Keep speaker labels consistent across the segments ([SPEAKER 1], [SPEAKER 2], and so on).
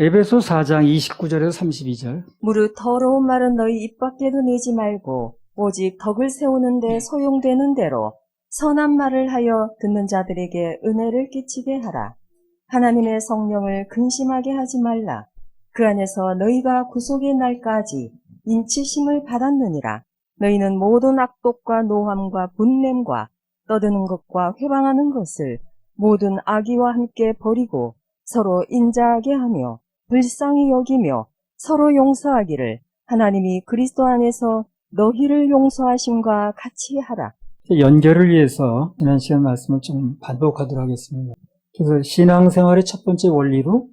[SPEAKER 1] 에베소 4장 29절에서 32절.
[SPEAKER 2] 무릇 더러운 말은 너희 입 밖에도 내지 말고 오직 덕을 세우는 데 소용되는 대로 선한 말을 하여 듣는 자들에게 은혜를 끼치게 하라. 하나님의 성령을 근심하게 하지 말라. 그 안에서 너희가 구속의 날까지 인치심을 받았느니라. 너희는 모든 악독과 노함과 분냄과 떠드는 것과 회방하는 것을 모든 악의와 함께 버리고 서로 인자하게 하며 불쌍히 여기며 서로 용서하기를 하나님이 그리스도 안에서 너희를 용서하심과 같이 하라.
[SPEAKER 1] 연결을 위해서 지난 시간 말씀을 좀 반복하도록 하겠습니다. 그래서 신앙생활의 첫 번째 원리로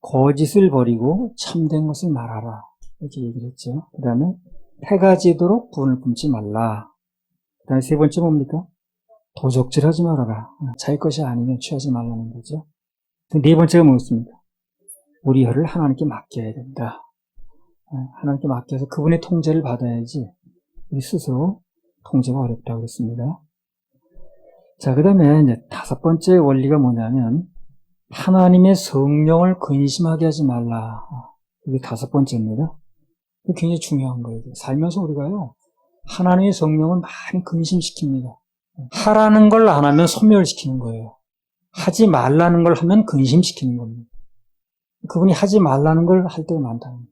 [SPEAKER 1] 거짓을 버리고 참된 것을 말하라, 이렇게 얘기를 했죠. 그 다음에 해가 지도록 분을 품지 말라. 그 다음에 세 번째 뭡니까? 도적질하지 말아라. 자기 것이 아니면 취하지 말라는 거죠. 네 번째가 뭐였습니까? 우리 혀를 하나님께 맡겨야 된다. 하나님께 맡겨서 그분의 통제를 받아야지 우리 스스로 통제가 어렵다고 그랬습니다. 자, 그 다음에 이제 다섯 번째 원리가 뭐냐면 하나님의 성령을 근심하게 하지 말라. 이게 다섯 번째입니다. 이게 굉장히 중요한 거예요. 살면서 우리가요, 하나님의 성령을 많이 근심시킵니다. 하라는 걸 안 하면 소멸시키는 거예요. 하지 말라는 걸 하면 근심시키는 겁니다. 그분이 하지 말라는 걸 할 때가 많다는 거예요.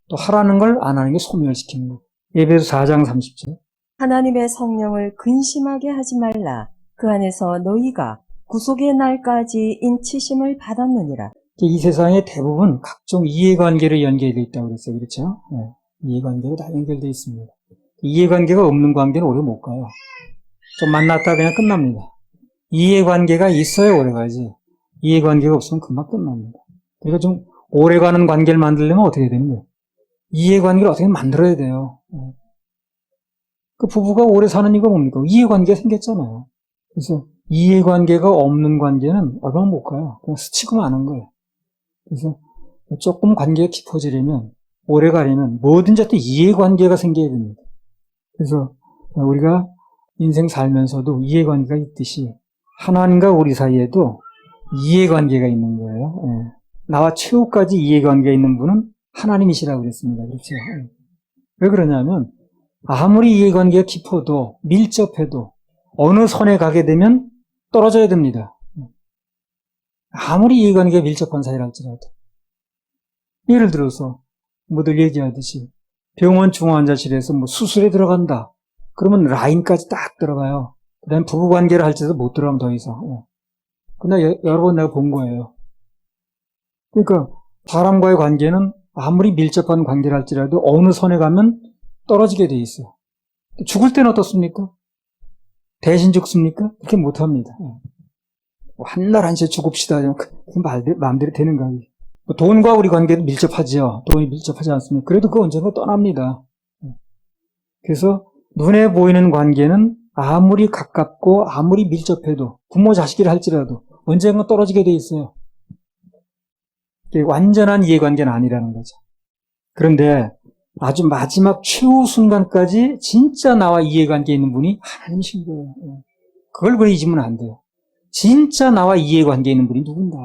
[SPEAKER 1] 또 하라는 걸 안 하는 게 소멸시키는 거예요. 에베소 4장 30절.
[SPEAKER 2] 하나님의 성령을 근심하게 하지 말라. 그 안에서 너희가 구속의 날까지 인치심을 받았느니라.
[SPEAKER 1] 이 세상의 대부분 각종 이해관계로 연결되어 있다고 그랬어요. 그렇죠? 네. 이해관계로 다 연결되어 있습니다. 이해관계가 없는 관계는 오래 못 가요. 좀 만났다 그냥 끝납니다. 이해관계가 있어야 오래 가지. 이해관계가 없으면 금방 끝납니다. 그러니까 좀 오래가는 관계를 만들려면 어떻게 되는 거예요? 이해관계를 어떻게 만들어야 돼요. 그 부부가 오래 사는 이유가 뭡니까? 이해관계가 생겼잖아요. 그래서 이해관계가 없는 관계는 얼마 못 가요. 그냥 스치고 마는 거예요. 그래서 조금 관계가 깊어지려면, 오래 가려면 뭐든지 또 이해관계가 생겨야 됩니다. 그래서 우리가 인생 살면서도 이해관계가 있듯이 하나님과 우리 사이에도 이해관계가 있는 거예요. 나와 최후까지 이해관계가 있는 분은 하나님이시라고 그랬습니다. 그렇죠? 왜 그러냐면 아무리 이해관계가 깊어도 밀접해도 어느 선에 가게 되면 떨어져야 됩니다. 아무리 이해관계가 밀접한 사이라 할지라도. 예를 들어서 뭐들 얘기하듯이 병원 중환자실에서 뭐 수술에 들어간다. 그러면 라인까지 딱 들어가요. 그 다음에 부부관계를 할지라도 못 들어가면 더 이상. 근데 여러 번 내가 본 거예요. 그러니까 사람과의 관계는 아무리 밀접한 관계를 할지라도 어느 선에 가면 떨어지게 돼 있어요. 죽을 때는 어떻습니까? 대신 죽습니까? 그렇게 못합니다. 한날 한시에 죽읍시다. 마음대로 되는가. 돈과 우리 관계도 밀접하지요. 돈이 밀접하지 않습니까? 그래도 그 언젠가 떠납니다. 그래서 눈에 보이는 관계는 아무리 가깝고 아무리 밀접해도 부모 자식이라 할지라도 언젠가 떨어지게 돼 있어요. 완전한 이해관계는 아니라는 거죠. 그런데 아주 마지막 최후 순간까지 진짜 나와 이해관계 있는 분이 하나님이신 거예요. 그걸 그래 잊으면 안 돼요. 진짜 나와 이해관계 있는 분이 누군가.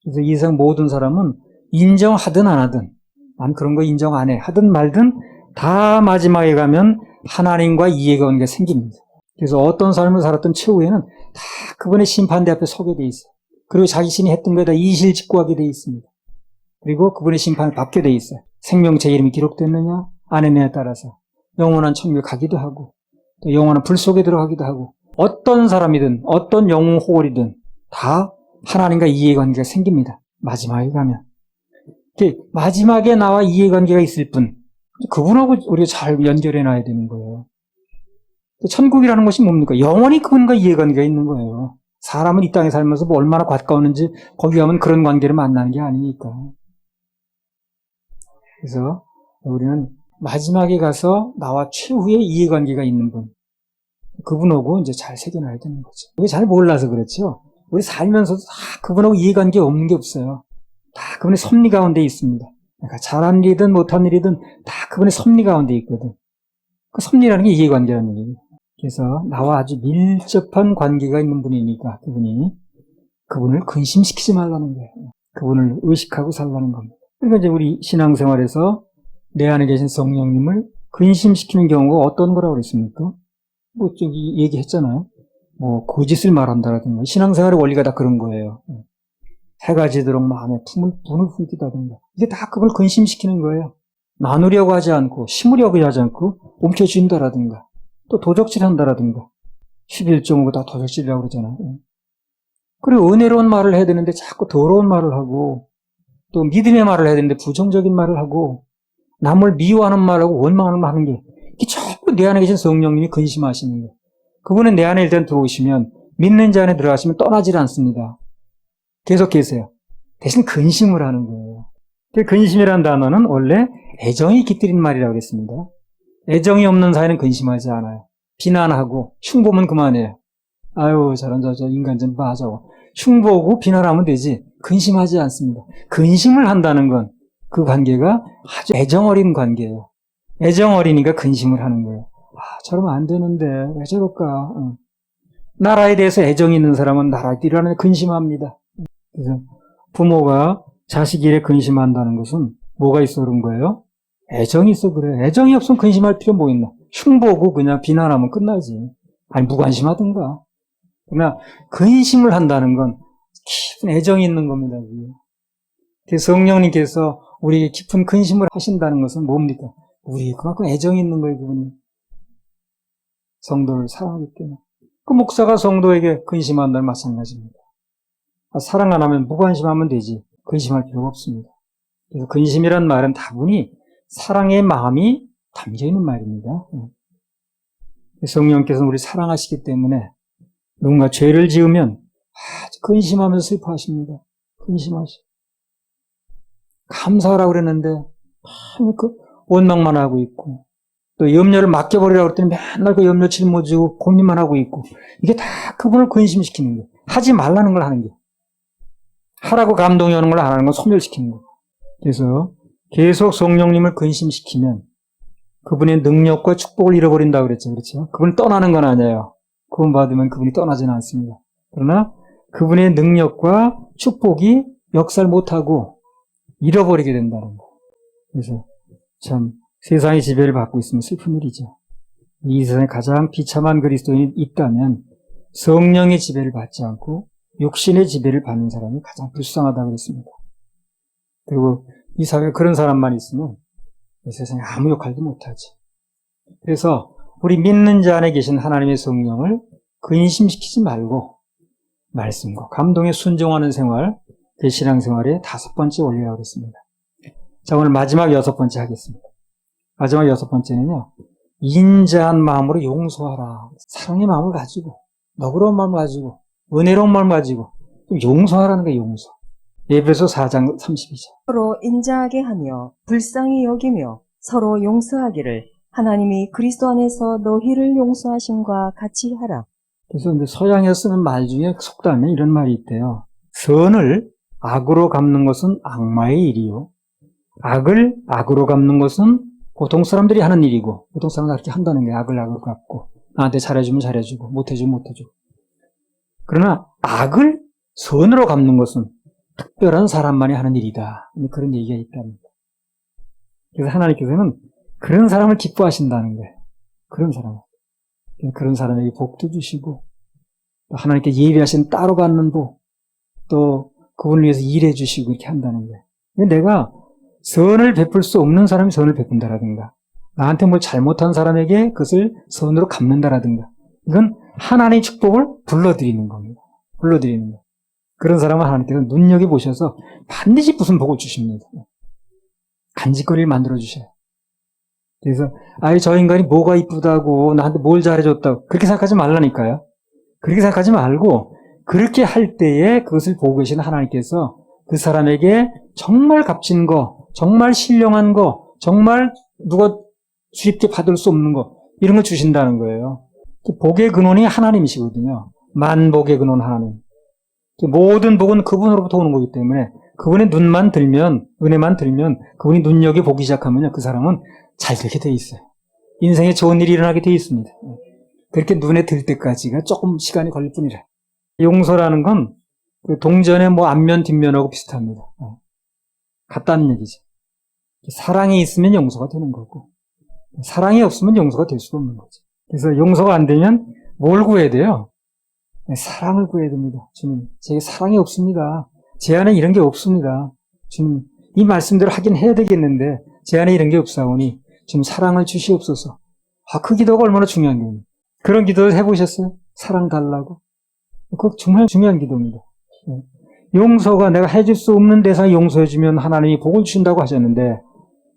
[SPEAKER 1] 그래서 이 세상 모든 사람은 인정하든 안 하든, 난 그런 거 인정 안 해, 하든 말든 다 마지막에 가면 하나님과 이해관계가 생깁니다. 그래서 어떤 삶을 살았던 최후에는 다 그분의 심판대 앞에 서게 돼 있어요. 그리고 자기 신이 했던 거에다 이실직고하게 돼 있습니다. 그리고 그분의 심판을 받게 돼 있어요. 생명체 이름이 기록됐느냐 아니냐에 따라서 영원한 천국에 가기도 하고 또 영원한 불 속에 들어가기도 하고, 어떤 사람이든 어떤 영웅 호월이든 다 하나님과 이해관계가 생깁니다. 마지막에 가면. 마지막에 나와 이해관계가 있을 분, 그분하고 우리가 잘 연결해 놔야 되는 거예요. 천국이라는 것이 뭡니까? 영원히 그분과 이해관계가 있는 거예요. 사람은 이 땅에 살면서 뭐 얼마나 가까웠는지 거기 가면 그런 관계를 만나는 게 아니니까. 그래서 우리는 마지막에 가서 나와 최후의 이해관계가 있는 분, 그분하고 이제 잘 새겨놔야 되는 거죠. 이게 잘 몰라서 그렇죠. 우리 살면서도 다 그분하고 이해관계 없는 게 없어요. 다 그분의 섭리 가운데 있습니다. 그러니까 잘한 일이든 못한 일이든 다 그분의 섭리 가운데 있거든. 그 섭리라는 게 이해관계라는 얘기예요. 그래서 나와 아주 밀접한 관계가 있는 분이니까 그분이 그분을 근심시키지 말라는 거예요. 그분을 의식하고 살라는 겁니다. 그러니까 이제 우리 신앙생활에서 내 안에 계신 성령님을 근심시키는 경우가 어떤 거라고 그랬습니까? 뭐 저기 얘기했잖아요. 뭐 거짓을 말한다라든가 신앙생활의 원리가 다 그런 거예요. 해가 지도록 마음에 분을 품기다든가 이게 다 그걸 근심시키는 거예요. 나누려고 하지 않고 심으려고 하지 않고 움켜쥔다라든가 또 도적질한다라든가 11.5가 다 도적질이라고 그러잖아요. 그리고 은혜로운 말을 해야 되는데 자꾸 더러운 말을 하고 또 믿음의 말을 해야 되는데 부정적인 말을 하고 남을 미워하는 말하고 원망하는 말 하는 게 이게 전부 내 안에 계신 성령님이 근심하시는 거예요. 그분은 내 안에 일단 들어오시면 믿는 자 안에 들어가시면 떠나질 않습니다. 계속 계세요. 대신 근심을 하는 거예요. 근심이라는 단어는 원래 애정이 깃들인 말이라고 했습니다. 애정이 없는 사이는 근심하지 않아요. 비난하고 흉보면 그만해요. 아유 저런 저 인간 좀 맞아. 흉보고 비난하면 되지 근심하지 않습니다. 근심을 한다는 건 그 관계가 아주 애정 어린 관계예요. 애정 어리니까 근심을 하는 거예요. 저러면 안 되는데 왜 저럴까. 나라에 대해서 애정이 있는 사람은 나라에 일하는 데 근심합니다. 그래서 부모가 자식 일에 근심한다는 것은 뭐가 있어 그런 거예요? 애정이 있어 그래. 애정이 없으면 근심할 필요 뭐 있나. 흉보고 그냥 비난하면 끝나지. 아니 무관심하든가. 그러나 근심을 한다는 건 깊은 애정이 있는 겁니다. 그래서 성령님께서 우리에게 깊은 근심을 하신다는 것은 뭡니까? 우리 그만큼 애정이 있는 거예요. 그분이. 성도를 사랑하기 때문에. 그 목사가 성도에게 근심한다는 마찬가지입니다. 사랑 안 하면 무관심하면 되지. 근심할 필요가 없습니다. 그래서 근심이란 말은 다분히 사랑의 마음이 담겨있는 말입니다. 성령께서는 우리 사랑하시기 때문에 누군가 죄를 지으면 아주 근심하면서 슬퍼하십니다. 근심하시. 감사하라고 그랬는데 그 원망만 하고 있고 또 염려를 맡겨버리라고 그랬더니 맨날 그 염려 짊어지고 고민만 하고 있고 이게 다 그분을 근심시키는 거예요. 하지 말라는 걸 하는 게. 하라고 감동이 오는 걸 안 하는 건 소멸시키는 거예요. 그래서 계속 성령님을 근심시키면 그분의 능력과 축복을 잃어버린다고 그랬죠. 그렇죠? 그분이 떠나는 건 아니에요. 구원 받으면 그분이 떠나지는 않습니다. 그러나 그분의 능력과 축복이 역사를 못하고 잃어버리게 된다는 거예요. 그래서 참 세상의 지배를 받고 있으면 슬픈 일이죠. 이 세상에 가장 비참한 그리스도인이 있다면 성령의 지배를 받지 않고 육신의 지배를 받는 사람이 가장 불쌍하다고 그랬습니다. 그리고 이 사회에 그런 사람만 있으면 이 세상에 아무 역할도 못하지. 그래서 우리 믿는 자 안에 계신 하나님의 성령을 근심시키지 말고 말씀과 감동에 순종하는 생활, 그 신앙생활의 5번째 원리라고 그랬습니다. 자, 오늘 마지막 6번째 하겠습니다. 마지막 6번째는요. 인자한 마음으로 용서하라. 사랑의 마음을 가지고, 너그러운 마음을 가지고, 은혜로운 마음을 가지고 용서하라는 거예요. 용서. 에베소 4장 32절.
[SPEAKER 2] 서로 인자하게 하며 불쌍히 여기며 서로 용서하기를 하나님이 그리스도 안에서 너희를 용서하심과 같이 하라.
[SPEAKER 1] 그래서 근데 서양에서 쓰는 말 중에 속담에 이런 말이 있대요. 선을 악으로 갚는 것은 악마의 일이요. 악을 악으로 갚는 것은 보통 사람들이 하는 일이고, 보통 사람들이 그렇게 한다는 거예요. 악을 악으로 갚고, 나한테 잘해주면 잘해주고, 못해주면 못해주고. 그러나 악을 선으로 갚는 것은 특별한 사람만이 하는 일이다. 그런 얘기가 있답니다. 그래서 하나님께서는 그런 사람을 기뻐하신다는 거예요. 그런 사람. 그런 사람에게 복도 주시고, 또 하나님께 예비하신 따로 받는 복, 또 그분을 위해서 일해 주시고 이렇게 한다는 거예요. 내가 선을 베풀 수 없는 사람이 선을 베푼다라든가, 나한테 뭘 잘못한 사람에게 그것을 선으로 갚는다라든가, 이건 하나님의 축복을 불러들이는 겁니다. 불러들이는 거예요. 그런 사람은 하나님께서 눈여겨보셔서 반드시 무슨 복을 주십니다. 간직거리를 만들어주셔요. 그래서 저 인간이 뭐가 이쁘다고 나한테 뭘 잘해줬다고 그렇게 생각하지 말라니까요. 그렇게 생각하지 말고 그렇게 할 때에 그것을 보고 계신 하나님께서 그 사람에게 정말 값진 거, 정말 신령한 거, 정말 누가 쉽게 받을 수 없는 거 이런 걸 주신다는 거예요. 복의 근원이 하나님이시거든요. 만복의 근원 하나님. 모든 복은 그분으로부터 오는 거기 때문에 그분의 눈만 들면, 은혜만 들면 그분이 눈여겨보기 시작하면 그 사람은 잘 되게 돼 있어요. 인생에 좋은 일이 일어나게 돼 있습니다. 그렇게 눈에 들 때까지가 조금 시간이 걸릴 뿐이라. 용서라는 건 그 동전의 뭐 앞면 뒷면하고 비슷합니다. 같다는 얘기죠. 사랑이 있으면 용서가 되는 거고 사랑이 없으면 용서가 될 수가 없는 거죠. 그래서 용서가 안 되면 뭘 구해야 돼요? 사랑을 구해야 됩니다. 주님, 제게 사랑이 없습니다. 제 안에 이런 게 없습니다. 주님, 이 말씀대로 하긴 해야 되겠는데 제 안에 이런 게 없사오니 주님 사랑을 주시옵소서. 그 기도가 얼마나 중요한 거예요. 그런 기도를 해보셨어요? 사랑 달라고? 그거 정말 중요한 기도입니다. 용서가 내가 해줄 수 없는 대상 용서해주면 하나님이 복을 주신다고 하셨는데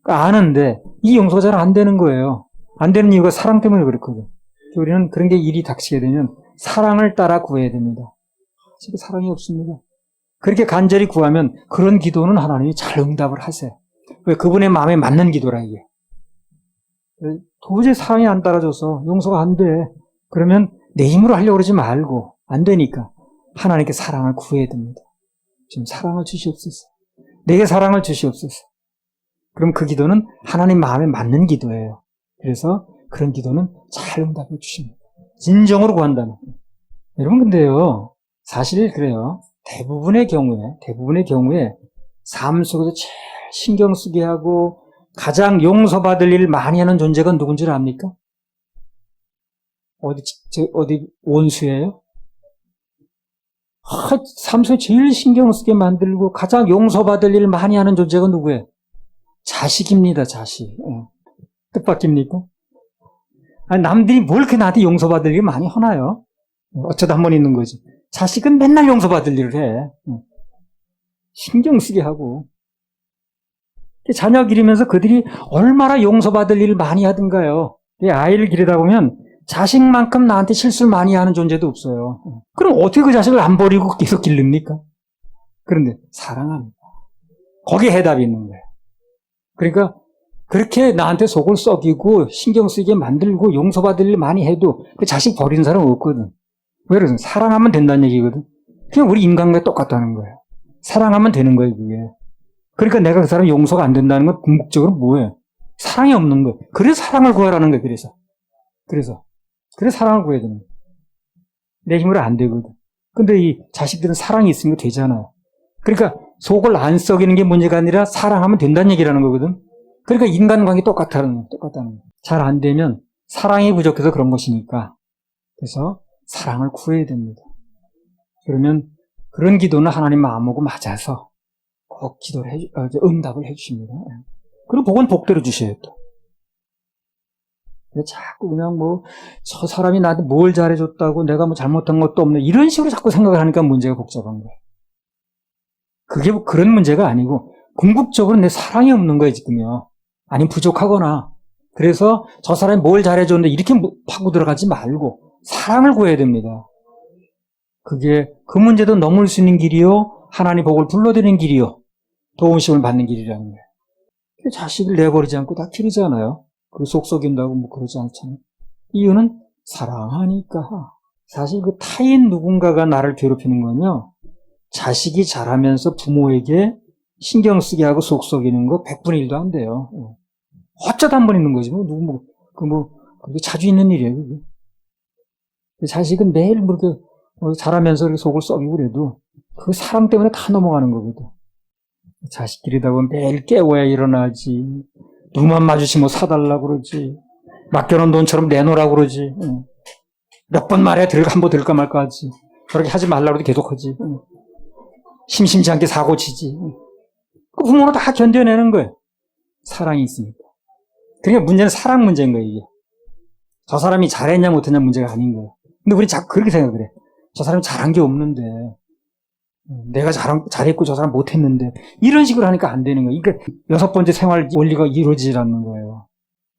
[SPEAKER 1] 아는데 이 용서가 잘 안 되는 거예요. 안 되는 이유가 사랑 때문에 그렇거든요. 우리는 그런 게 일이 닥치게 되면 사랑을 따라 구해야 됩니다. 지금 사랑이 없습니다. 그렇게 간절히 구하면 그런 기도는 하나님이 잘 응답을 하세요. 왜? 그분의 마음에 맞는 기도라 이게. 도저히 사랑이 안 따라줘서 용서가 안 돼. 그러면 내 힘으로 하려고 그러지 말고 안 되니까 하나님께 사랑을 구해야 됩니다. 지금 사랑을 주시옵소서. 내게 사랑을 주시옵소서. 그럼 그 기도는 하나님 마음에 맞는 기도예요. 그래서 그런 기도는 잘 응답해 주십니다. 진정으로 구한다는. 여러분 근데요. 사실 그래요. 대부분의 경우에 삶 속에서 제일 신경 쓰게 하고 가장 용서받을 일 많이 하는 존재가 누군 줄 압니까? 어디 원수예요? 삶 속에 제일 신경 쓰게 만들고 가장 용서받을 일 많이 하는 존재가 누구예요? 자식입니다, 자식. 뜻밖입니까? 아니, 남들이 뭘 이렇게 나한테 용서받을 일 많이 하나요? 어쩌다 한 번 있는 거지. 자식은 맨날 용서받을 일을 해. 신경 쓰게 하고. 자녀 기르면서 그들이 얼마나 용서받을 일을 많이 하든가요. 아이를 기르다 보면 자식만큼 나한테 실수를 많이 하는 존재도 없어요. 그럼 어떻게 그 자식을 안 버리고 계속 기릅니까? 그런데 사랑합니다. 거기에 해답이 있는 거예요. 그러니까 그렇게 나한테 속을 썩이고 신경 쓰게 만들고 용서받을 일 많이 해도 그 자식 버리는 사람 없거든. 왜 그러세요? 사랑하면 된다는 얘기거든. 그냥 우리 인간과 똑같다는 거예요. 사랑하면 되는 거예요, 그게. 그러니까 내가 그 사람 용서가 안 된다는 건 궁극적으로 뭐예요? 사랑이 없는 거예요. 그래서 사랑을 구하라는 거예요, 그래서 사랑을 구해야 되는 거예요. 내 힘으로 안 되거든. 근데 이 자식들은 사랑이 있으면 되잖아요. 그러니까 속을 안 썩이는 게 문제가 아니라 사랑하면 된다는 얘기라는 거거든. 그러니까 인간관계 똑같다는 거예요. 잘 안 되면 사랑이 부족해서 그런 것이니까. 그래서 사랑을 구해야 됩니다. 그러면 그런 기도는 하나님 마음하고 맞아서 꼭 기도를 응답을 해주십니다. 그리고 복은 복대로 주셔요, 또. 자꾸 그냥 저 사람이 나한테 뭘 잘해줬다고 내가 잘못한 것도 없네. 이런 식으로 자꾸 생각을 하니까 문제가 복잡한 거예요. 그게 그런 문제가 아니고, 궁극적으로 내 사랑이 없는 거예요, 지금요. 아니면 부족하거나. 그래서 저 사람이 뭘 잘해줬는데 이렇게 파고 들어가지 말고, 사랑을 구해야 됩니다. 그게 그 문제도 넘을 수 있는 길이요, 하나님 복을 불러드리는 길이요, 도움심을 받는 길이라는 거예요. 자식을 내버리지 않고 다 기르잖아요. 그 속썩인다고 그러지 않잖아요. 이유는 사랑하니까. 사실 그 타인 누군가가 나를 괴롭히는 건요, 자식이 자라면서 부모에게 신경 쓰게 하고 속썩이는 거 100분의 1도 안 돼요. 어쩌다 한 번 있는 거지. 그게 자주 있는 일이에요, 그게. 자식은 매일 그렇게 자라면서 이렇게 속을 썩이고 그래도 그 사랑 때문에 다 넘어가는 거거든. 자식 기르다 보면 매일 깨워야 일어나지. 눈만 마주치면 사달라고 그러지. 맡겨놓은 돈처럼 내놓으라고 그러지. 몇 번 말해야 한번 들까 말까 하지. 그렇게 하지 말라고 해도 계속 하지. 심심치 않게 사고 치지. 그 부모는 다 견뎌내는 거예요. 사랑이 있으니까. 그러니까 문제는 사랑 문제인 거예요, 이게. 저 사람이 잘했냐 못했냐 문제가 아닌 거예요. 근데 우리 자꾸 그렇게 생각을 해. 저 사람이 잘한 게 없는데, 내가 잘했고 저 사람 못했는데, 이런 식으로 하니까 안 되는 거예요. 그러니까 6번째 생활 원리가 이루어지지 않는 거예요.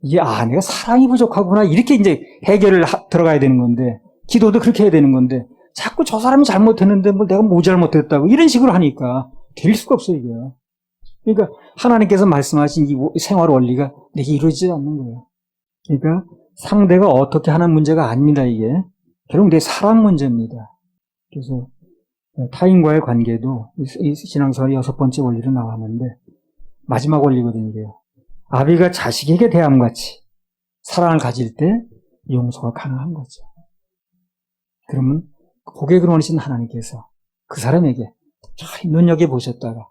[SPEAKER 1] 이게, 내가 사랑이 부족하구나. 이렇게 이제 해결을 들어가야 되는 건데, 기도도 그렇게 해야 되는 건데, 자꾸 저 사람이 잘못했는데, 내가 뭐 잘못했다고, 이런 식으로 하니까 될 수가 없어요, 이게. 그러니까 하나님께서 말씀하신 이 생활 원리가 내게 이루어지지 않는 거예요. 그러니까 상대가 어떻게 하는 문제가 아닙니다, 이게. 결국 내 사랑 문제입니다. 그래서 타인과의 관계도 이 신앙생활의 6번째 원리로 나왔는데 마지막 원리거든요, 이게. 아비가 자식에게 대함같이 사랑을 가질 때 용서가 가능한 거죠. 그러면 고객을 원하시는 하나님께서 그 사람에게 잘 눈여겨보셨다가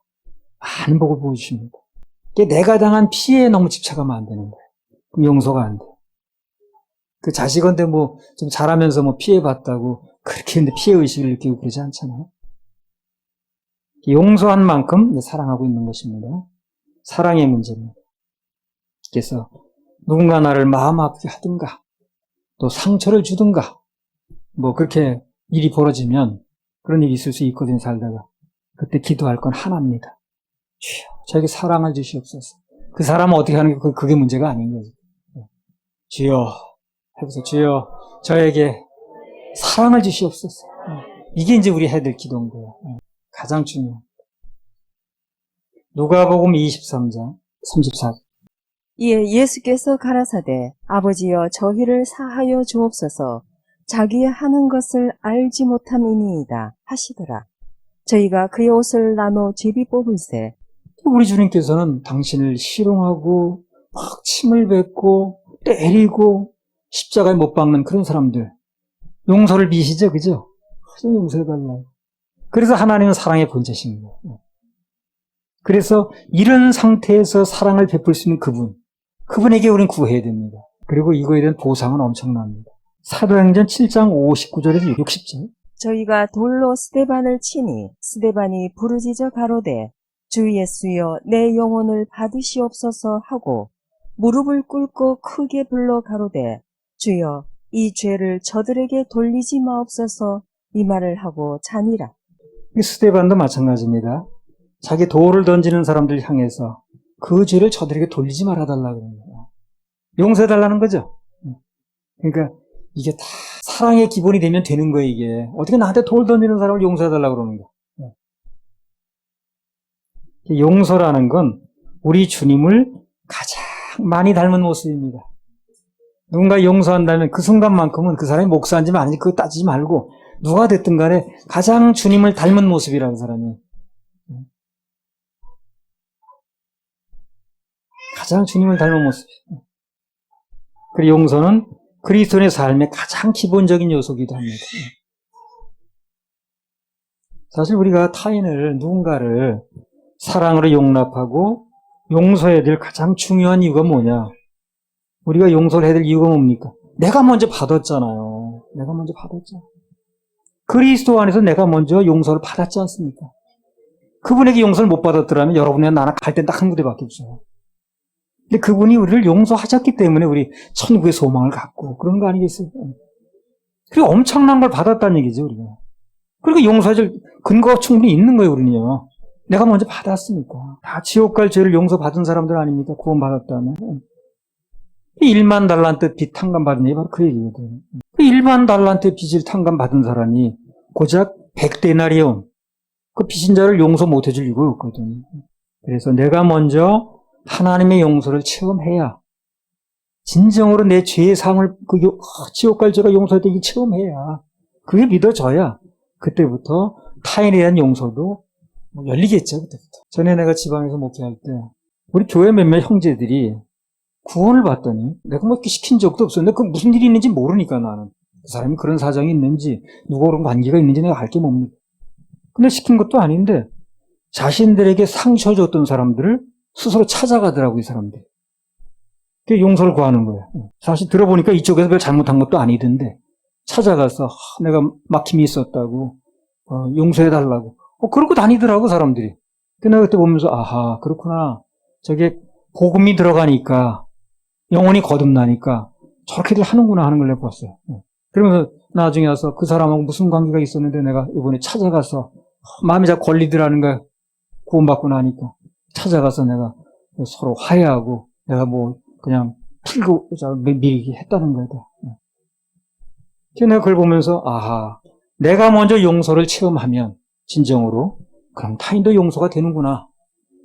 [SPEAKER 1] 많은 복을 보여주십니다. 내가 당한 피해에 너무 집착하면 안 되는 거예요. 그럼 용서가 안 돼. 그 자식한테 뭐 좀 잘하면서 뭐 피해봤다고 그렇게 근데 피해의식을 느끼고 그러지 않잖아요. 용서한 만큼 사랑하고 있는 것입니다. 사랑의 문제입니다. 그래서 누군가 나를 마음 아프게 하든가 또 상처를 주든가 뭐 그렇게 일이 벌어지면 그런 일이 있을 수 있거든요. 살다가 그때 기도할 건 하나입니다. 주여 저에게 사랑을 주시옵소서. 그 사람은 어떻게 하는 게 그게 문제가 아닌 거죠. 주여 해보세요. 주여 저에게 사랑을 주시옵소서. 이게 이제 우리 해야 될 기도인 거예요. 가장 중요한. 누가복음 23장 34절.
[SPEAKER 2] 이에 예수께서 가라사대 아버지여 저희를 사하여 주옵소서 자기의 하는 것을 알지 못함이니이다 하시더라. 저희가 그의 옷을 나눠 제비 뽑을세.
[SPEAKER 1] 우리 주님께서는 당신을 희롱하고 막 침을 뱉고 때리고 십자가에 못 박는 그런 사람들 용서를 미시죠, 그죠? 좀 용서해달라고. 그래서 하나님은 사랑의 본체신 거예요. 그래서 이런 상태에서 사랑을 베풀 수 있는 그분에게 우리는 구해야 됩니다. 그리고 이거에 대한 보상은 엄청납니다. 사도행전 7장 59절에서 60절.
[SPEAKER 2] 저희가 돌로 스데반을 치니 스데반이 부르짖어 가로되 주 예수여 내 영혼을 받으시옵소서 하고 무릎을 꿇고 크게 불러 가로되 주여 이 죄를 저들에게 돌리지 마옵소서 이 말을 하고 자니라.
[SPEAKER 1] 스데반도 마찬가지입니다. 자기 돌을 던지는 사람들 향해서 그 죄를 저들에게 돌리지 말아달라고 그러는 거예요. 용서해달라는 거죠. 그러니까 이게 다 사랑의 기본이 되면 되는 거예요, 이게. 어떻게 나한테 돌 던지는 사람을 용서해달라고 그러는 거예요. 용서라는 건 우리 주님을 가장 많이 닮은 모습입니다. 누군가 용서한다면 그 순간만큼은 그 사람이 목사인지 아닌지 그거 따지지 말고 누가 됐든 간에 가장 주님을 닮은 모습이라는 사람이. 가장 주님을 닮은 모습이에요. 그리고 용서는 그리스도인의 삶의 가장 기본적인 요소이기도 합니다. 사실 우리가 타인을, 누군가를 사랑으로 용납하고 용서해야 될 가장 중요한 이유가 뭐냐? 우리가 용서를 해야 될 이유가 뭡니까? 내가 먼저 받았잖아요. 내가 먼저 받았죠. 그리스도 안에서 내가 먼저 용서를 받았지 않습니까? 그분에게 용서를 못 받았더라면 여러분이나 나나 갈 땐 딱 한 군데밖에 없어요. 근데 그분이 우리를 용서하셨기 때문에 우리 천국의 소망을 갖고 그런 거 아니겠어요? 그리고 엄청난 걸 받았다는 얘기죠, 우리가. 그리고 용서해줄 근거가 충분히 있는 거예요, 우리는요. 내가 먼저 받았으니까. 다 지옥 갈 죄를 용서받은 사람들 아닙니까? 구원받았다면. 1만 달란트 빚 탕감받은 얘기 바로 그 얘기거든요. 1만 달란트 빚을 탕감받은 사람이 고작 100데나리온, 그 빚진 자를 용서 못 해줄 이유가 없거든요. 그래서 내가 먼저 하나님의 용서를 체험해야, 진정으로 내 죄의 상을, 지옥 갈 죄가 용서되기 체험해야, 그게 믿어져야, 그때부터 타인에 대한 용서도 열리겠죠, 그때부터. 전에 내가 지방에서 목회할 때, 우리 교회 몇몇 형제들이 구원을 받더니, 내가 뭐 이렇게 시킨 적도 없었는데, 그 무슨 일이 있는지 모르니까 나는. 그 사람이 그런 사정이 있는지, 누가 그런 관계가 있는지 내가 알 게 뭡니까? 근데 시킨 것도 아닌데, 자신들에게 상처 줬던 사람들을 스스로 찾아가더라고, 이 사람들. 그게 용서를 구하는 거예요. 사실 들어보니까 이쪽에서 별 잘못한 것도 아니던데, 찾아가서, 내가 막힘이 있었다고, 용서해달라고. 그러고 다니더라고, 사람들이. 근데 내가 그때 보면서, 아하, 그렇구나. 저게 복음이 들어가니까, 영혼이 거듭나니까, 저렇게들 하는구나 하는 걸 내가 봤어요. 그러면서 나중에 와서 그 사람하고 무슨 관계가 있었는데 내가 이번에 찾아가서, 마음이 자꾸 걸리더라는 거야. 구원받고 나니까. 찾아가서 내가 서로 화해하고, 내가 뭐, 그냥 풀고, 미리 했다는 거다. 내가 그걸 보면서, 아하, 내가 먼저 용서를 체험하면, 진정으로, 그럼 타인도 용서가 되는구나.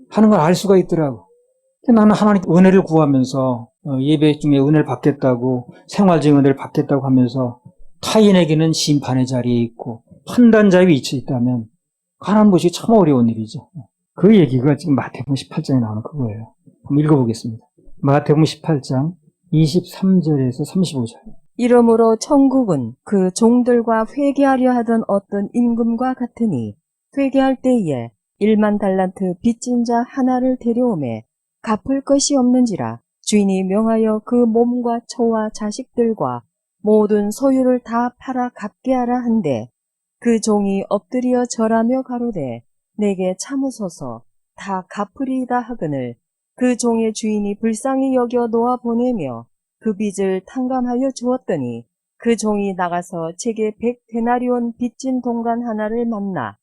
[SPEAKER 1] 하는 걸 알 수가 있더라고. 나는 하나님 은혜를 구하면서, 예배 중에 은혜를 받겠다고, 생활적인 은혜를 받겠다고 하면서, 타인에게는 심판의 자리에 있고, 판단자의 위치에 있다면, 가는 것이 참 어려운 일이죠. 그 얘기가 지금 마태복음 18장에 나오는 그거예요. 한번 읽어보겠습니다. 마태복음 18장 23절에서 35절.
[SPEAKER 2] 이러므로 천국은 그 종들과 회개하려 하던 어떤 임금과 같으니 회개할 때에 1만 달란트 빚진 자 하나를 데려오매 갚을 것이 없는지라 주인이 명하여 그 몸과 처와 자식들과 모든 소유를 다 팔아 갚게 하라 한데 그 종이 엎드려 절하며 가로되 내게 참으소서 다 갚으리이다 하거늘 그 종의 주인이 불쌍히 여겨 놓아 보내며 그 빚을 탕감하여 주었더니 그 종이 나가서 제게 100데나리온 빚진 동간 하나를 만나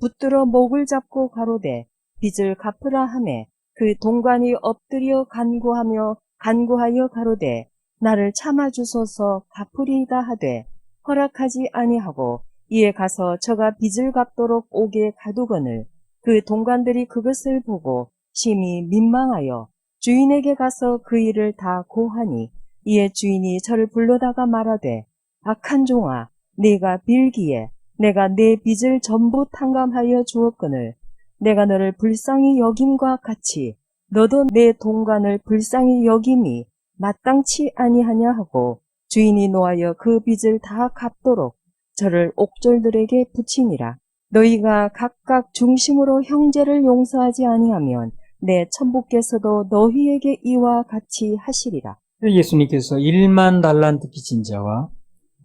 [SPEAKER 2] 붙들어 목을 잡고 가로되 빚을 갚으라 하매 그 동관이 엎드려 간구하여 가로되 나를 참아 주소서 갚으리이다 하되 허락하지 아니하고 이에 가서 저가 빚을 갚도록 옥에 가두거늘 그 동관들이 그것을 보고 심히 민망하여 주인에게 가서 그 일을 다 고하니 이에 주인이 저를 불러다가 말하되 악한 종아 네가 빌기에 내가 내 빚을 전부 탕감하여 주었거늘 내가 너를 불쌍히 여김과 같이 너도 내 동관을 불쌍히 여김이 마땅치 아니하냐 하고 주인이 노하여 그 빚을 다 갚도록 저를 옥졸들에게 붙이니라. 너희가 각각 중심으로 형제를 용서하지 아니하면 내 천부께서도 너희에게 이와 같이 하시리라.
[SPEAKER 1] 예수님께서 1만 달란트 빚진 자와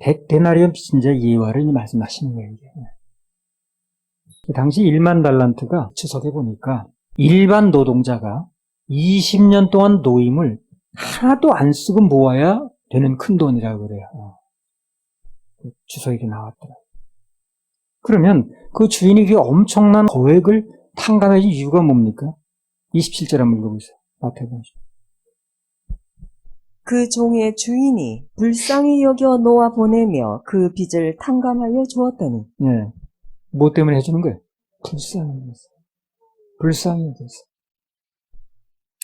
[SPEAKER 1] 100데나리온 빚진 자의 예화를 말씀하시는 거예요. 당시 1만 달란트가 추석에 보니까 일반 노동자가 20년 동안 노임을 하나도 안 쓰고 모아야 되는 큰 돈이라고 그래요. 추석에 나왔더라고요. 그러면 그 주인이 그 엄청난 거액을 탕감해 준 이유가 뭡니까? 27절 한번 읽어보세요. 마태복음.
[SPEAKER 2] 그 종의 주인이 불쌍히 여겨 놓아 보내며 그 빚을 탕감하여 주었더니
[SPEAKER 1] 예. 뭐 때문에 해주는 거예요? 불쌍히 여겨서. 불쌍히 여겨서.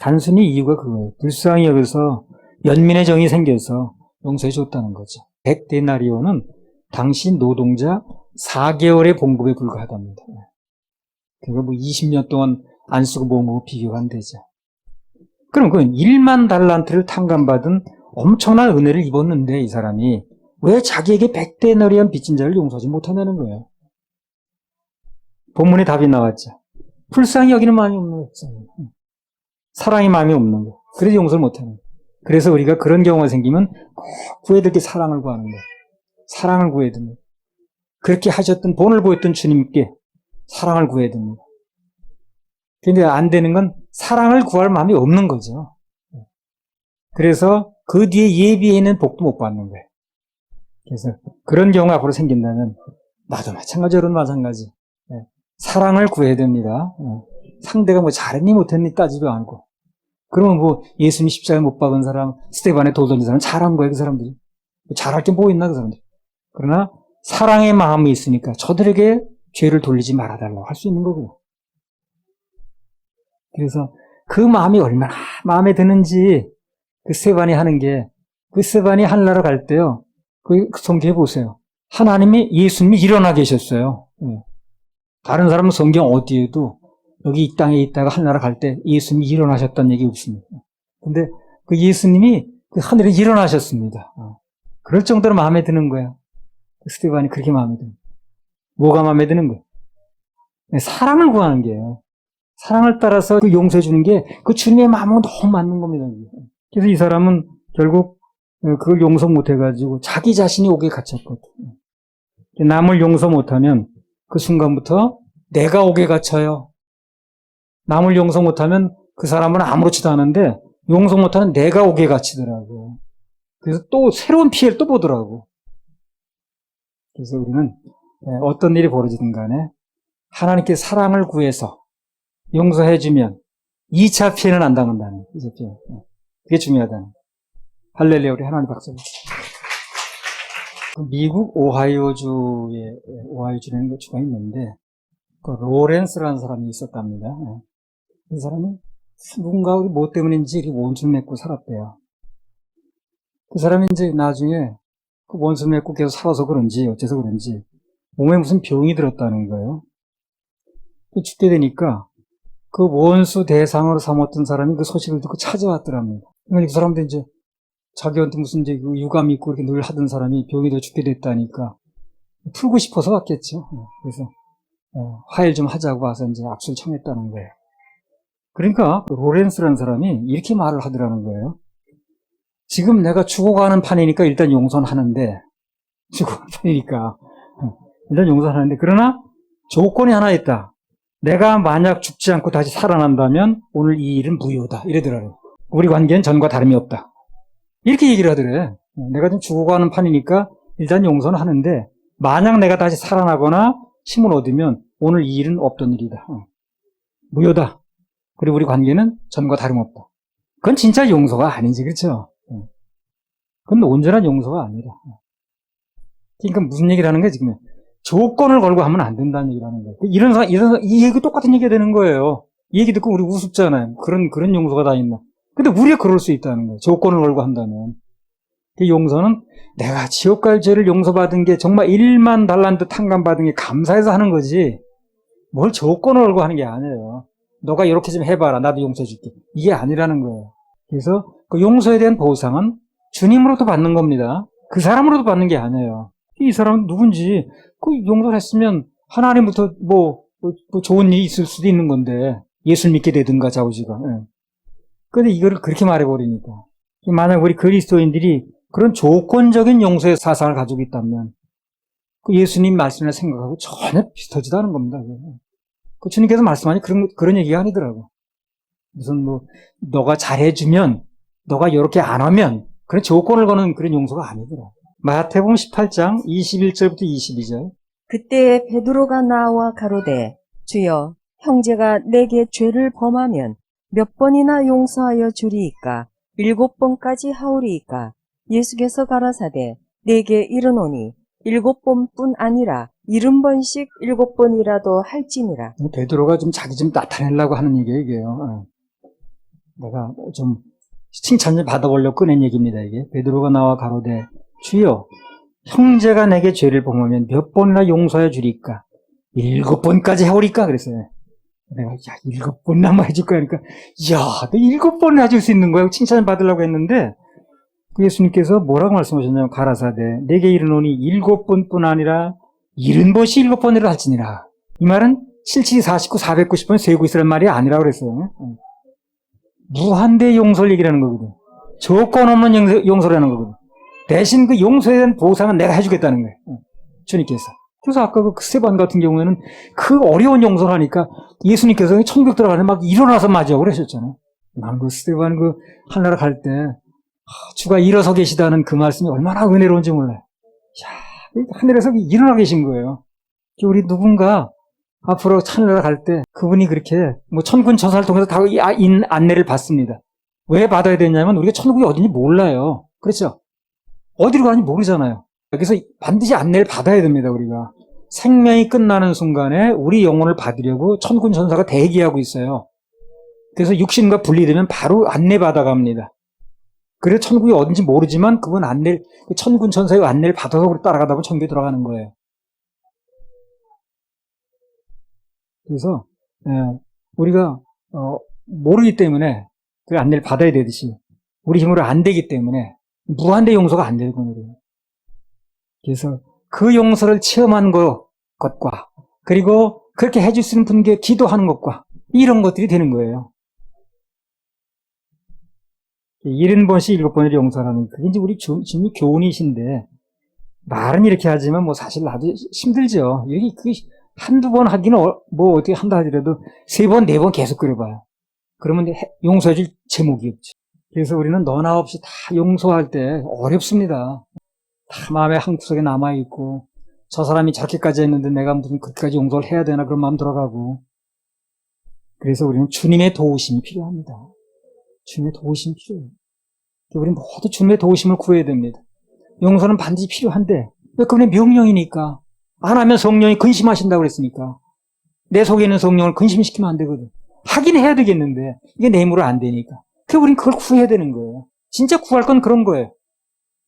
[SPEAKER 1] 단순히 이유가 그거예요. 불쌍히 여겨서 연민의 정이 생겨서 용서해 줬다는 거죠. 100데나리온은 당시 노동자 4개월의 봉급에 불과하답니다. 그거 뭐 20년 동안 안 쓰고 모은 거고 비교가 안 되죠. 그럼 그건 1만 달란트를 탕감받은 엄청난 은혜를 입었는데 이 사람이 왜 자기에게 100데나리온 빚진 자를 용서하지 못하냐는 거예요. 본문에 답이 나왔죠. 불쌍히 여기는 마음이 없는 거예요. 사랑의 마음이 없는 거예요. 그래서 용서를 못하는 거예요. 그래서 우리가 그런 경우가 생기면 꼭 구해야 될 게 사랑을 구하는 거예요. 사랑을 구해야 됩니다. 그렇게 하셨던 본을 보였던 주님께 사랑을 구해야 됩니다. 그런데 안 되는 건 사랑을 구할 마음이 없는 거죠. 그래서 그 뒤에 예비해 있는 복도 못 받는 거예요. 그래서 그런 경우가 앞으로 생긴다면 나도 마찬가지로 마찬가지. 사랑을 구해야 됩니다. 상대가 뭐 잘했니 못했니 따지도 않고. 그러면 뭐 예수님 십자가에 못 박은 사람, 스테반에 돌 던진 사람 잘한 거예요, 그 사람들이. 잘할 게 뭐 있나, 그 사람들이. 그러나 사랑의 마음이 있으니까 저들에게 죄를 돌리지 말아달라고 할 수 있는 거고. 그래서 그 마음이 얼마나 마음에 드는지 그 스테반이 하는 게, 그 스테반이 하늘나라 갈 때요, 그 성경에 보세요. 하나님이, 예수님이 일어나 계셨어요. 다른 사람은 성경 어디에도 여기 이 땅에 있다가 하늘나라 갈 때 예수님이 일어나셨다는 얘기 없습니다. 근데 그 예수님이 그 하늘에 일어나셨습니다. 그럴 정도로 마음에 드는 거야. 스테반이 그렇게 마음에 드는 거야. 뭐가 마음에 드는 거야? 사랑을 구하는 게요. 사랑을 따라서 그 용서해 주는 게 그 주님의 마음은 너무 맞는 겁니다. 그래서 이 사람은 결국 그걸 용서 못 해가지고 자기 자신이 옥에 갇혔거든요. 남을 용서 못하면 그 순간부터 내가 옥에 갇혀요. 남을 용서 못하면 그 사람은 아무렇지도 않은데 용서 못하는 내가 옥에 갇히더라고. 그래서 또 새로운 피해를 또 보더라고. 그래서 우리는 어떤 일이 벌어지든 간에 하나님께 사랑을 구해서 용서해주면 2차 피해는 안 당한다는 거죠. 그게 중요하다는 거예요. 할렐루야, 우리 하나님 박수 주시죠. 미국 오하이오주라는 주가 있는데 그 로렌스라는 사람이 있었답니다. 이 사람이 누군가 뭐 때문인지 이렇게 원수를 맺고 살았대요. 그 사람이 이제 나중에 그 원수를 맺고 계속 살아서 그런지 어째서 그런지 몸에 무슨 병이 들었다는 거예요. 죽게 되니까 그 원수 대상으로 삼았던 사람이 그 소식을 듣고 찾아왔더랍니다. 그러니까 그 사람도 이제 자기한테 무슨 이제 유감 있고 이렇게 늘 하던 사람이 병이 돼 죽게 됐다니까 풀고 싶어서 왔겠죠. 그래서 화해를 좀 하자고 와서 이제 악수를 청했다는 거예요. 그러니까 로렌스라는 사람이 이렇게 말을 하더라는 거예요. 지금 내가 죽어가는 판이니까 일단 용서는 하는데, 죽어가는 판이니까 일단 용서는 하는데, 그러나 조건이 하나 있다. 내가 만약 죽지 않고 다시 살아난다면 오늘 이 일은 무효다. 이러더라고요. 우리 관계는 전과 다름이 없다. 이렇게 얘기를 하더래. 내가 좀 죽어가는 판이니까 일단 용서는 하는데, 만약 내가 다시 살아나거나 힘을 얻으면 오늘 이 일은 없던 일이다. 무효다. 그리고 우리 관계는 전과 다름없다. 그건 진짜 용서가 아니지, 그렇죠? 그건 온전한 용서가 아니라. 그러니까 무슨 얘기를 하는 거야, 지금? 조건을 걸고 하면 안 된다는 얘기를 하는 거예요. 이 얘기 똑같은 얘기가 되는 거예요. 이 얘기 듣고 우리 우습잖아요. 그런 용서가 다 있나. 근데 우리가 그럴 수 있다는 거예요. 조건을 걸고 한다면. 그 용서는 내가 지옥 갈 죄를 용서받은 게 정말 1만 달란트 탕감받은 게 감사해서 하는 거지. 뭘 조건을 걸고 하는 게 아니에요. 너가 이렇게 좀 해봐라. 나도 용서해줄게. 이게 아니라는 거예요. 그래서 그 용서에 대한 보상은 주님으로부터 받는 겁니다. 그 사람으로부터 받는 게 아니에요. 이 사람은 누군지 그 용서를 했으면 하나님부터 뭐 좋은 일이 있을 수도 있는 건데 예수를 믿게 되든가 자우지가. 그런데 이거를 그렇게 말해버리니까 만약 우리 그리스도인들이 그런 조건적인 용서의 사상을 가지고 있다면 그 예수님 말씀을 생각하고 전혀 비슷하지도 않은 겁니다. 그 주님께서 말씀하니 그런 얘기가 아니더라고. 무슨 너가 잘해주면 너가 이렇게 안 하면 그런 조건을 거는 그런 용서가 아니더라고. 마태복음 18장 21절부터 22절.
[SPEAKER 2] 그때 베드로가 나와 가로되 주여 형제가 내게 죄를 범하면 몇 번이나 용서하여 주리이까 7번까지 하오리이까 예수께서 가라사대 내게 이르노니 7번뿐 아니라 70번씩 7번이라도 할지니라.
[SPEAKER 1] 베드로가 자기 좀 나타내려고 하는 얘기예요. 내가 좀 칭찬을 받아보려고 꺼낸 얘기입니다. 이게 베드로가 나와 가로되 주여 형제가 내게 죄를 범하면 몇 번이나 용서해 주리까 7번까지 해오리까 그랬어요. 내가 7번이나 해줄 거야. 그러니까 너 7번이나 해줄 수 있는 거야. 칭찬을 받으려고 했는데 예수님께서 뭐라고 말씀하셨냐면 가라사대 내게 이르노니 7번뿐 아니라 70번씩 7번이라 할지니라. 이 말은 77, 49, 490번 세고 있으란 말이 아니라고 그랬어요. 무한대 용서를 얘기하는 거거든. 조건 없는 용서를 하는 거거든. 대신 그 용서에 대한 보상은 내가 해주겠다는 거예요. 주님께서. 그래서 아까 그 스테반 같은 경우에는 그 어려운 용서를 하니까 예수님께서 천국 들어가서 막 일어나서 맞으라고 그러셨잖아요. 난 그 스테반 하늘나라 갈 때 주가 일어서 계시다는 그 말씀이 얼마나 은혜로운지 몰라요. 하늘에서 일어나 계신 거예요. 우리 누군가 앞으로 하늘나라 갈 때 그분이 그렇게 천군 천사를 통해서 다 안내를 받습니다. 왜 받아야 되냐면 우리가 천국이 어딘지 몰라요. 그렇죠? 어디로 가는지 모르잖아요. 그래서 반드시 안내를 받아야 됩니다. 우리가 생명이 끝나는 순간에 우리 영혼을 받으려고 천군 천사가 대기하고 있어요. 그래서 육신과 분리되면 바로 안내받아 갑니다. 그래서 천국이 어딘지 모르지만 그분 천군 천사의 안내를 받아서 우리 따라가다 보면 천국에 들어가는 거예요. 그래서 우리가 모르기 때문에 그 안내를 받아야 되듯이 우리 힘으로 안 되기 때문에 무한대 용서가 안 되는 거예요. 그래서 그 용서를 체험한 것과 그리고 그렇게 해줄 수 있는 분께 기도하는 것과 이런 것들이 되는 거예요. 70번씩 7번을 용서하는 그게 이제 우리 주님의 교훈이신데 말은 이렇게 하지만 사실 나도 힘들죠. 여기 한두 번 하기는 어떻게 한다 하더라도 3번, 4번 계속 그려봐요. 그러면 용서해줄 제목이 없지. 그래서 우리는 너나 없이 다 용서할 때 어렵습니다. 다 마음의 한구석에 남아있고 저 사람이 저렇게까지 했는데 내가 무슨 그렇게까지 용서를 해야 되나 그런 마음 들어가고 그래서 우리는 주님의 도우심이 필요합니다. 주님의 도우심이 필요해요. 우리는 모두 주님의 도우심을 구해야 됩니다. 용서는 반드시 필요한데 왜 그분의 명령이니까 안 하면 성령이 근심하신다고 그랬으니까 내 속에 있는 성령을 근심시키면 안 되거든. 하긴 해야 되겠는데 이게 내 힘으로 안 되니까 그래서 우리는 그걸 구해야 되는 거예요. 진짜 구할 건 그런 거예요.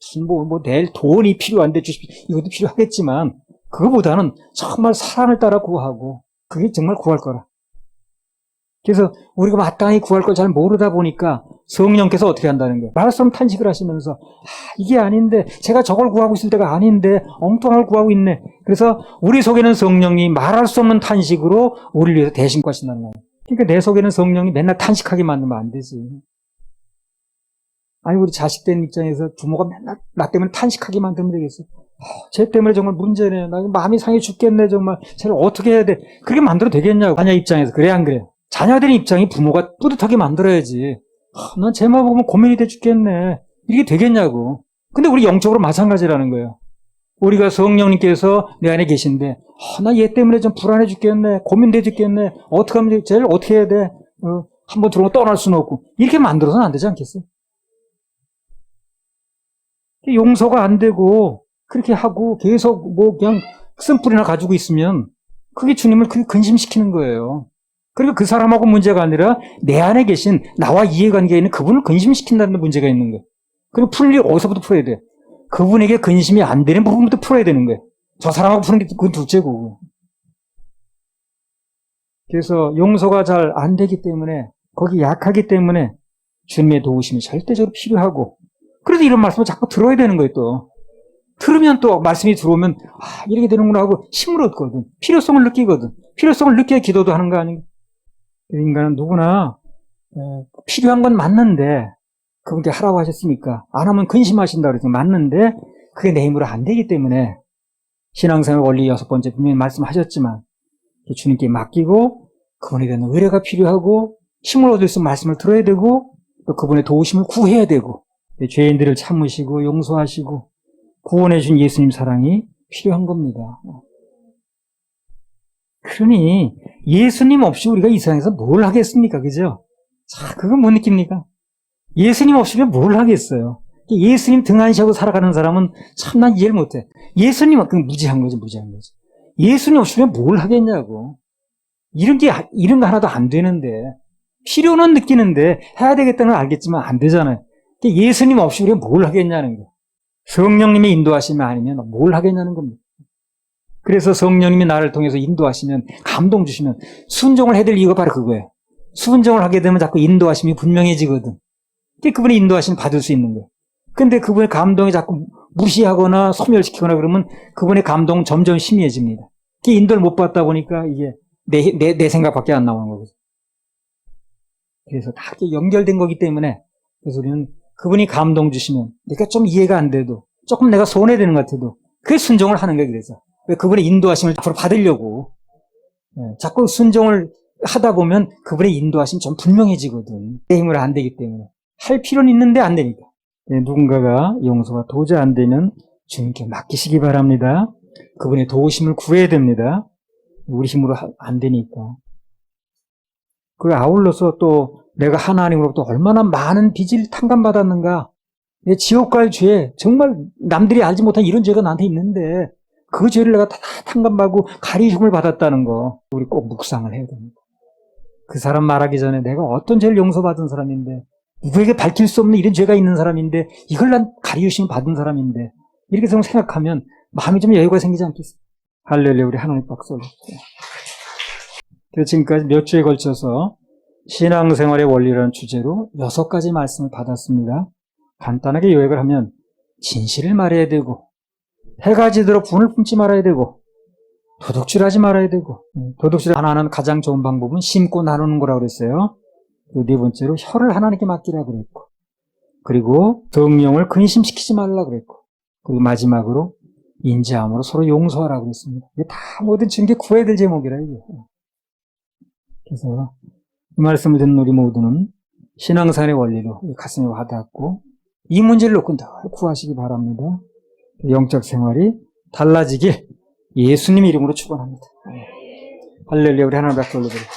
[SPEAKER 1] 무슨 내일 돈이 필요한데 주십시오. 이것도 필요하겠지만 그거보다는 정말 사랑을 따라 구하고 그게 정말 구할 거라. 그래서 우리가 마땅히 구할 걸 잘 모르다 보니까 성령께서 어떻게 한다는 거예요? 말씀 탄식을 하시면서 이게 아닌데 제가 저걸 구하고 있을 때가 아닌데 엉뚱한 걸 구하고 있네. 그래서 우리 속에는 성령이 말할 수 없는 탄식으로 우리를 위해서 대신 구하신다는 거예요. 그러니까 내 속에는 성령이 맨날 탄식하게 만들면 안 되지. 아니 우리 자식 된 입장에서 부모가 맨날 나 때문에 탄식하게 만들면 되겠어. 쟤 때문에 정말 문제네. 나 마음이 상해 죽겠네. 정말 쟤를 어떻게 해야 돼. 그렇게 만들어도 되겠냐고. 자녀 입장에서. 그래 안 그래? 자녀들의 입장이 부모가 뿌듯하게 만들어야지. 난 쟤 말 보면 고민이 돼 죽겠네. 이게 되겠냐고. 근데 우리 영적으로 마찬가지라는 거예요. 우리가 성령님께서 내 안에 계신데 나 얘 때문에 좀 불안해 죽겠네. 고민돼 죽겠네. 어떻게 하면 쟤를 어떻게 해야 돼. 한번 들어오면 떠날 수는 없고. 이렇게 만들어서는 안 되지 않겠어요? 용서가 안 되고 그렇게 하고 계속 뭐 그냥 쓴뿌리나 가지고 있으면 그게 주님을 근심시키는 거예요. 그리고 그 사람하고 문제가 아니라 내 안에 계신 나와 이해관계에 있는 그분을 근심시킨다는 문제가 있는 거예요. 그리고 풀 일 어디서부터 풀어야 돼? 그분에게 근심이 안 되는 부분부터 풀어야 되는 거예요. 저 사람하고 푸는 게 그건 둘째고. 그래서 용서가 잘 안 되기 때문에 거기 약하기 때문에 주님의 도우심이 절대적으로 필요하고 그래서 이런 말씀을 자꾸 들어야 되는 거예요 또. 들으면 또 말씀이 들어오면 이렇게 되는구나 하고 힘을 얻거든. 필요성을 느끼거든. 필요성을 느껴야 기도도 하는 거 아닌가. 인간은 누구나 필요한 건 맞는데 그분께 하라고 하셨으니까 안 하면 근심하신다고 그래서 맞는데 그게 내 힘으로 안 되기 때문에 신앙생활 원리 6번째 분명히 말씀하셨지만 주님께 맡기고 그분에 대한 의뢰가 필요하고 힘을 얻을 수 있는 말씀을 들어야 되고 또 그분의 도우심을 구해야 되고 죄인들을 참으시고 용서하시고 구원해 준 예수님 사랑이 필요한 겁니다. 그러니 예수님 없이 우리가 이 세상에서 뭘 하겠습니까? 그죠? 자, 그건 못 느낍니까? 예수님 없이는 뭘 하겠어요? 예수님 등한시하고 살아가는 사람은 참 난 이해를 못해. 예수님은 그건 무지한 거지, 무지한 거지. 예수님 없이는 뭘 하겠냐고. 이런 거 하나도 안 되는데. 필요는 느끼는데 해야 되겠다는 걸 알겠지만 안 되잖아요. 예수님 없이 우리가 뭘 하겠냐는 거예요. 성령님의 인도하시면 아니면 뭘 하겠냐는 겁니다. 그래서 성령님이 나를 통해서 인도하시면 감동 주시면 순종을 해야 될 이유가 바로 그거예요. 순종을 하게 되면 자꾸 인도하심이 분명해지거든. 그분의 인도하심 받을 수 있는 거예요. 근데 그분의 감동이 자꾸 무시하거나 소멸시키거나 그러면 그분의 감동은 점점 심해집니다. 인도를 못 받다 보니까 이게 내 생각밖에 안 나오는 거거든요. 그래서 다 연결된 거기 때문에 그래서 우리는 그분이 감동 주시면 내가 좀 이해가 안 돼도 조금 내가 손해되는 것 같아도 그게 순종을 하는 거예요. 그래서 왜 그분의 인도하심을 앞으로 받으려고 자꾸 순종을 하다 보면 그분의 인도하심이 좀 분명해지거든. 내 힘으로 안 되기 때문에 할 필요는 있는데 안 되니까 누군가가 용서가 도저히 안 되면 주님께 맡기시기 바랍니다. 그분의 도우심을 구해야 됩니다. 우리 힘으로 안 되니까. 그 아울러서 또 내가 하나님으로부터 얼마나 많은 빚을 탕감받았는가. 내 지옥 갈 죄, 정말 남들이 알지 못한 이런 죄가 나한테 있는데 그 죄를 내가 다 탕감받고 가리움을 받았다는 거 우리 꼭 묵상을 해야 됩니다. 그 사람 말하기 전에 내가 어떤 죄를 용서받은 사람인데 누구에게 밝힐 수 없는 이런 죄가 있는 사람인데 이걸 난 가리우심을 받은 사람인데 이렇게 생각하면 마음이 좀 여유가 생기지 않겠습니까? 할렐루야. 우리 하나님 박수 올려주세요. 지금까지 몇 주에 걸쳐서 신앙생활의 원리라는 주제로 6가지 말씀을 받았습니다. 간단하게 요약을 하면 진실을 말해야 되고 해가 지도록 분을 품지 말아야 되고 도둑질하지 말아야 되고 도둑질 하나는 가장 좋은 방법은 심고 나누는 거라고 그랬어요. 그 네 번째로 혀를 하나님께 맡기라고 그랬고 그리고 성령을 근심시키지 말라고 그랬고 그리고 마지막으로 인자함으로 서로 용서하라고 그랬습니다. 이게 다 모든 주님께 구해야 될 제목이라 이게. 그래서 이 말씀을 듣는 우리 모두는 신앙생활의 원리로 가슴에 와닿았고 이 문제를 놓고 늘 구하시기 바랍니다. 영적 생활이 달라지길 예수님 이름으로 축원합니다. 할렐루야. 우리 하나님 박수 올려드립니다.